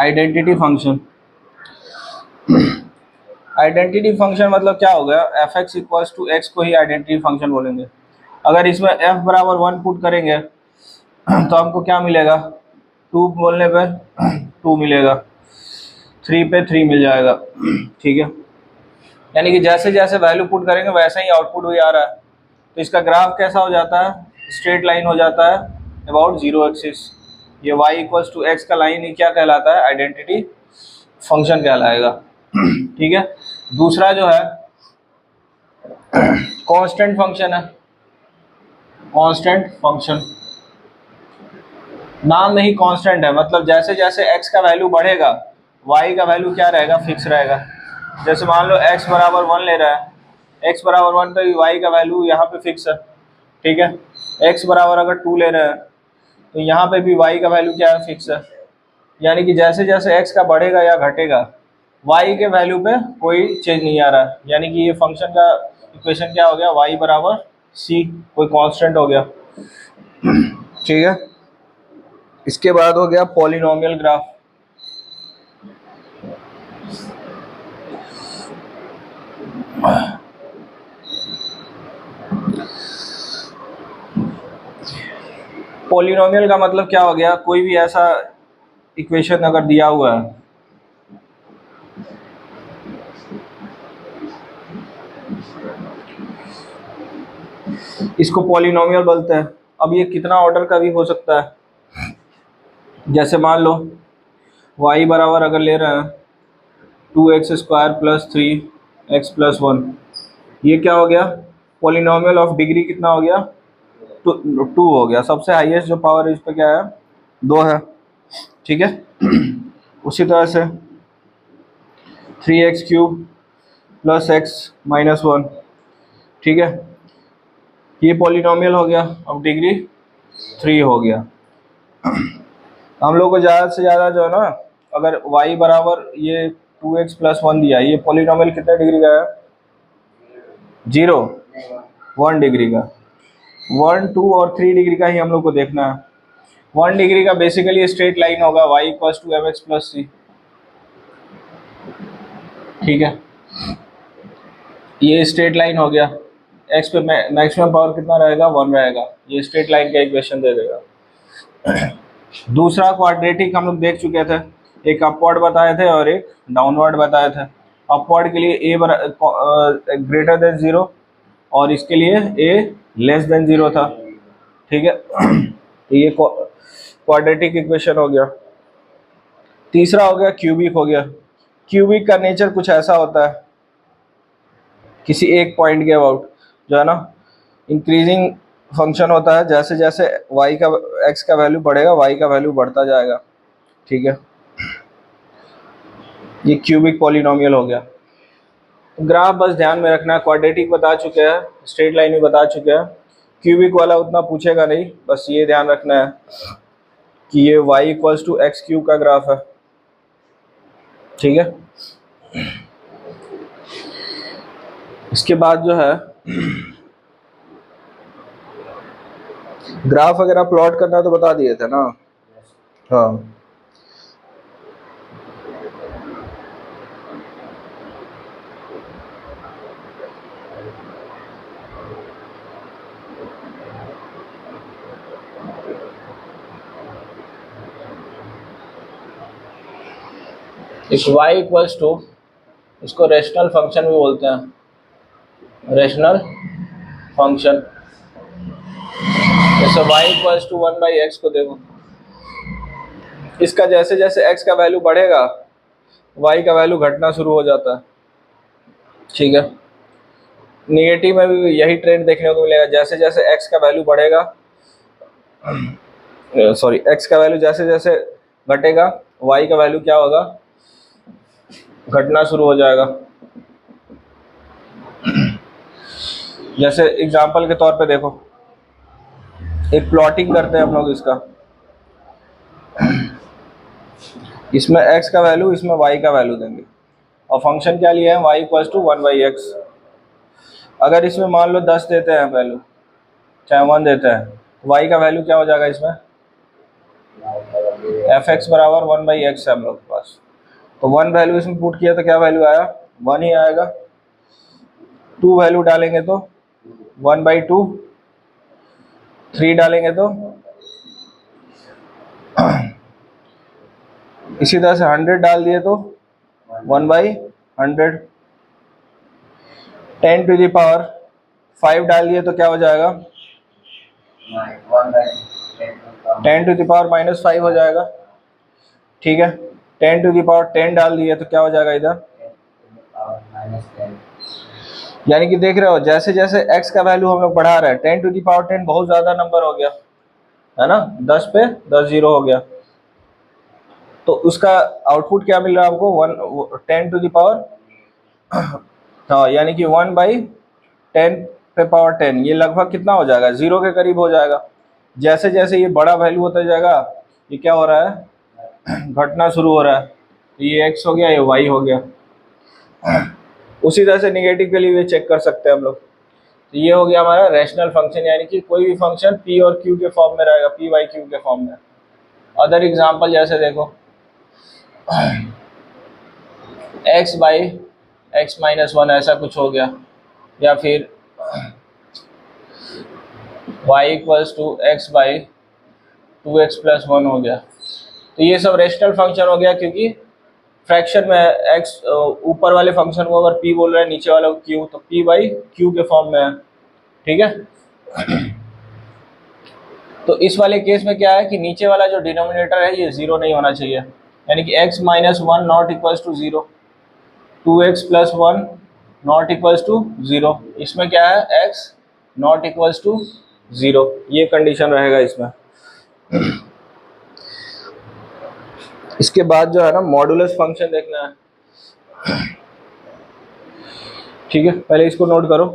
Identity function. Identity function मतलब क्या हो गया, F X equals to X को ही आइडेंटिटी फंक्शन बोलेंगे। अगर इसमें एफ बराबर 1 पुट करेंगे तो हमको क्या मिलेगा, 2 बोलने पे 2 मिलेगा, 3 पे 3 मिल जाएगा। ठीक है, यानी कि जैसे जैसे वैल्यू पुट करेंगे वैसे ही आउटपुट भी आ रहा है। तो इसका ग्राफ कैसा हो जाता है, स्ट्रेट लाइन हो जाता है अबाउट जीरो एक्सिस। ये y इक्वल्स टू एक्स का लाइन ही क्या कहलाता है, आइडेंटिटी फंक्शन कहलाएगा। ठीक है, दूसरा जो है कांस्टेंट फंक्शन है। कांस्टेंट फंक्शन नाम में ही कांस्टेंट है, मतलब जैसे जैसे x का वैल्यू बढ़ेगा y का वैल्यू क्या रहेगा, फिक्स रहेगा। जैसे मान लो x बराबर 1 ले रहा है, x बराबर 1 तो y का वैल्यू यहाँ पे फिक्स है। ठीक है, x बराबर अगर 2 ले रहे हैं तो यहाँ पे भी y का वैल्यू क्या है, फिक्स है। यानी कि जैसे जैसे x का बढ़ेगा या घटेगा y के वैल्यू पे कोई चेंज नहीं आ रहा है। यानी कि ये फंक्शन का इक्वेशन क्या हो गया, y बराबर c, कोई कांस्टेंट हो गया। ठीक है, इसके बाद हो गया पॉलिनोमियल ग्राफ। पॉलिनोमियल का मतलब क्या हो गया, कोई भी ऐसा इक्वेशन अगर दिया हुआ है इसको पॉलिनोमियल बोलते हैं। अब ये कितना ऑर्डर का भी हो सकता है। जैसे मान लो y बराबर अगर ले रहे हैं 2x² प्लस 3x प्लस 1, ये क्या हो गया, पॉलिनोमियल ऑफ डिग्री कितना हो गया, 2 हो गया। सबसे हाईएस्ट जो पावर इस पे क्या है, 2 है। ठीक है, उसी तरह से 3x³ प्लस x माइनस 1, ठीक है, ये पॉलिनोमियल हो गया, अब डिग्री 3 हो गया। हम लोग को ज़्यादा से ज़्यादा जो है ना, अगर y बराबर ये 2x प्लस 1 दिया, ये पॉलिनोमियल कितने डिग्री का है, 0 1 डिग्री का। 1 2 और 3 डिग्री का ही हम लोग को देखना है। 1 डिग्री का बेसिकली स्ट्रेट लाइन होगा y equals to mx plus c। ठीक है, ये स्ट्रेट लाइन हो गया, x पे मैक्सिमम पावर कितना रहेगा, 1 रहेगा। ये स्ट्रेट लाइन का इक्वेशन दे देगा। दूसरा क्वाड्रेटिक हम लोग देख चुके थे, एक अपवर्ड बताए थे और एक डाउनवर्ड बताए थे। अपवर्ड के लिए a ग्रेटर देन 0 और इसके लिए a लेस देन 0 था। ठीक है, ये क्वाड्रेटिक इक्वेशन हो गया। तीसरा हो गया क्यूबिक हो गया। क्यूबिक का नेचर कुछ ऐसा होता है, किसी एक पॉइंट के अबाउट जो है ना, इंक्रीजिंग फंक्शन होता है। जैसे जैसे y का x का वैल्यू बढ़ेगा y का वैल्यू बढ़ता जाएगा। ठीक है, ये क्यूबिक पॉलिनोमियल हो गया। ग्राफ बस ध्यान में रखना है, क्वाड्रेटिक बता चुके हैं, स्ट्रेट लाइन भी बता चुके हैं, क्यूबिक वाला उतना पूछेगा नहीं। बस ये ध्यान रखना है कि ये y equals to x cube का ग्राफ है। ठीक है, इसके बाद जो है ग्राफ वगैरह प्लॉट करना तो बता दिए थे ना। हाँ, इस y इक्वल्स टू, इसको रेशनल फंक्शन भी बोलते हैं, रेशनल फंक्शन। जैसे y इक्वल्स टू 1/x को देखो, इसका जैसे जैसे x का वैल्यू बढ़ेगा y का वैल्यू घटना शुरू हो जाता है। ठीक है, नेगेटिव में भी यही ट्रेंड देखने को मिलेगा, जैसे जैसे x का वैल्यू बढ़ेगा, सॉरी x का वैल्यू जैसे जैसे घटेगा y का वैल्यू क्या होगा, घटना शुरू हो जाएगा। जैसे एग्जांपल के तौर पे देखो, एक प्लॉटिंग करते हैं हम लोग इसका, इसमें x का वैल्यू इसमें y का वैल्यू देंगे और फंक्शन क्या लिया है, y इक्वल्स टू 1/x। अगर इसमें मान लो 10 देते हैं वैल्यू, चाहे 1 देते हैं, y का वैल्यू क्या हो जाएगा, इसमें f(x) बराबर 1/x है हम लोग के पास। तो 1 वैल्यू इसमें पुट किया तो क्या वैल्यू आया, 1 ही आएगा। 2 वैल्यू डालेंगे तो 1/2, 3 डालेंगे तो इसी तरह से 100 डाल दिए तो 1/100। 10 टू द पावर 5 डाल दिए तो क्या हो जाएगा, 10 टू द पावर -5 हो जाएगा। ठीक है, 10 टू द पावर 10 डाल दिए तो क्या हो जाएगा इधर, यानी कि देख रहे हो जैसे जैसे x का वैल्यू हम लोग बढ़ा रहे हैं, 10 टू द पावर 10 बहुत ज्यादा नंबर हो गया है ना, 10 पे 10 जीरो हो गया। तो उसका आउटपुट क्या मिल रहा है आपको, 10 टू द पावर, हाँ यानी कि 1/10 पे पावर 10, ये लगभग कितना हो जाएगा, 0 के करीब हो जाएगा। जैसे जैसे ये बड़ा वैल्यू होता जाएगा, ये क्या हो रहा है, घटना शुरू हो रहा है। तो ये x हो गया, ये y हो गया। उसी तरह से निगेटिव के लिए भी चेक कर सकते हैं हम लोग। तो ये हो गया हमारा रैशनल फंक्शन, यानी कि कोई भी फंक्शन p और q के फॉर्म में रहेगा, p बाई q के फॉर्म में। अदर एग्जांपल जैसे देखो x बाई x-1 ऐसा कुछ हो गया, या फिर y equals to x by 2x + 1 हो गया। तो ये सब रेशनल फंक्शन हो गया, क्योंकि फ्रैक्शन में x ऊपर वाले फंक्शन को अगर p बोल रहे हैं, नीचे वाले को q, तो p बाई q के फॉर्म में है। ठीक है। तो इस वाले केस में क्या है कि नीचे वाला जो डिनोमिनेटर है ये 0 नहीं होना चाहिए, यानी कि x-1 not equals to 0, 2x + 1 not equals to 0। इसमें क्या है, x नॉट इक्वल्स टू 0, ये कंडीशन रहेगा इसमें। इसके बाद जो है ना मॉडुलस फंक्शन देखना है। ठीक है, पहले इसको नोट करो।